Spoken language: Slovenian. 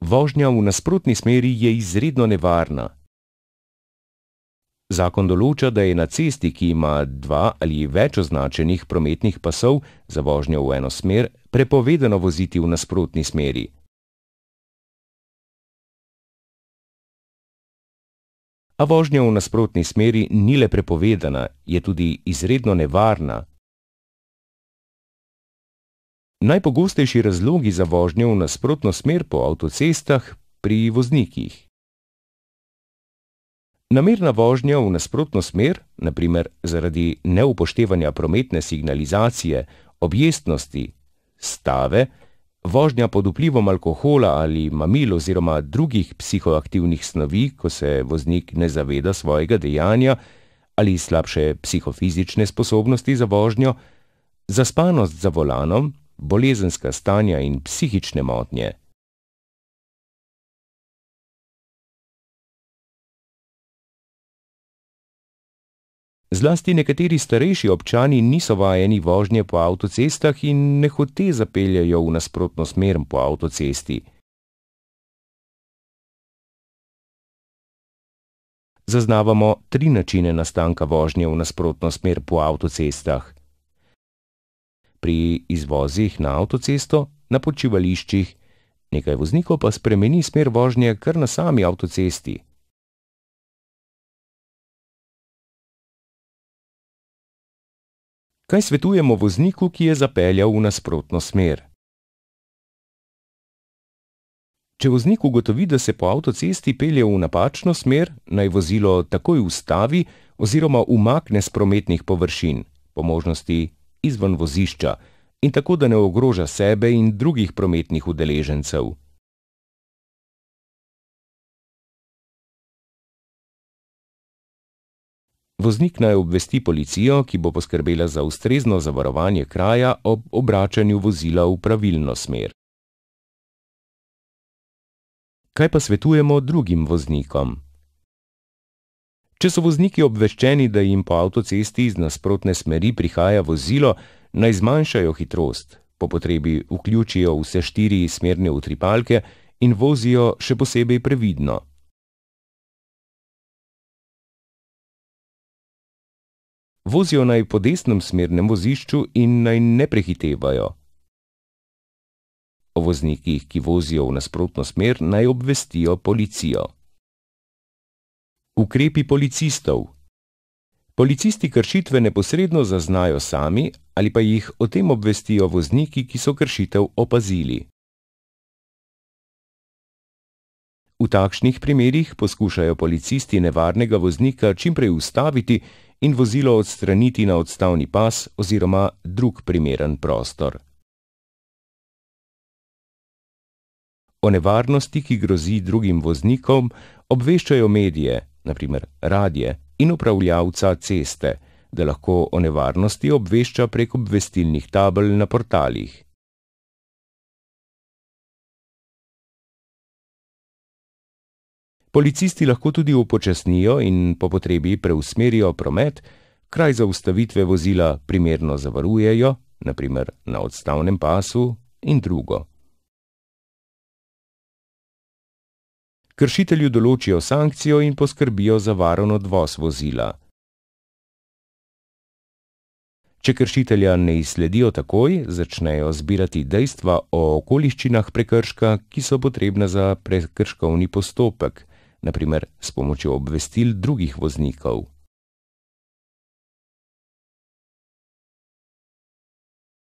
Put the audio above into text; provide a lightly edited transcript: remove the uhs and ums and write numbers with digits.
Vožnja v nasprotni smeri je izredno nevarna. Zakon določa, da je na cesti, ki ima 2 ali več označenih prometnih pasov za vožnjo v eno smer, prepovedano voziti v nasprotni smeri. A vožnja v nasprotni smeri ni le prepovedana, je tudi izredno nevarna. Najpogostejši razlogi za vožnjo v nasprotno smer po avtocestah pri voznikih. Namerna vožnja v nasprotno smer, na primer zaradi neupoštevanja prometne signalizacije, objestnosti, stave, vožnja pod vplivom alkohola ali mamil oziroma drugih psihoaktivnih snovi, ko se voznik ne zaveda svojega dejanja, ali slabše psihofizične sposobnosti za vožnjo, zaspanost za volanom, bolezenska stanja in psihične motnje. Zlasti nekateri starejši občani niso vajeni vožnje po avtocestah in nehote zapeljejo v nasprotno smer po avtocesti. Zaznavamo 3 načine nastanka vožnje v nasprotno smer po avtocestah. Pri izvozih na avtocesto, na počivališčih, nekaj voznikov pa spremeni smer vožnje kar na sami avtocesti. Kaj svetujemo vozniku, ki je zapeljal v nasprotno smer? Če voznik ugotovi, da se po avtocesti pelje v napačno smer, naj vozilo takoj ustavi oziroma umakne s prometnih površin, po možnosti izven vozišča, in tako, da ne ogroža sebe in drugih prometnih udeležencev. Voznik naj obvesti policijo, ki bo poskrbela za ustrezno zavarovanje kraja ob obračanju vozila v pravilno smer. Kaj pa svetujemo drugim voznikom? Če so vozniki obveščeni, da jim po avtocesti iz nasprotne smeri prihaja vozilo, naj zmanjšajo hitrost, po potrebi vključijo vse 4 smerne utripalke in vozijo še posebej previdno. Vozijo naj po desnem smernem vozišču in naj ne prehitevajo. O voznikih, ki vozijo v nasprotno smer, naj obvestijo policijo. Ukrepi policistov. Policisti kršitve neposredno zaznajo sami ali pa jih o tem obvestijo vozniki, ki so kršitev opazili. V takšnih primerih poskušajo policisti nevarnega voznika čimprej ustaviti in vozilo odstraniti na odstavni pas oziroma drug primeren prostor. O nevarnosti, ki grozi drugim voznikom, obveščajo medije, na primer radije, in upravljavca ceste, da lahko o nevarnosti obvešča prek obvestilnih tabel na portalih. Policisti lahko tudi upočasnijo in po potrebi preusmerijo promet, kraj zaustavitve vozila primerno zavarujejo, na primer na odstavnem pasu, in drugo. Kršitelju določijo sankcijo in poskrbijo za varen odvoz vozila. Če kršitelja ne izsledijo takoj, začnejo zbirati dejstva o okoliščinah prekrška, ki so potrebna za prekrškovni postopek, na primer s pomočjo obvestil drugih voznikov.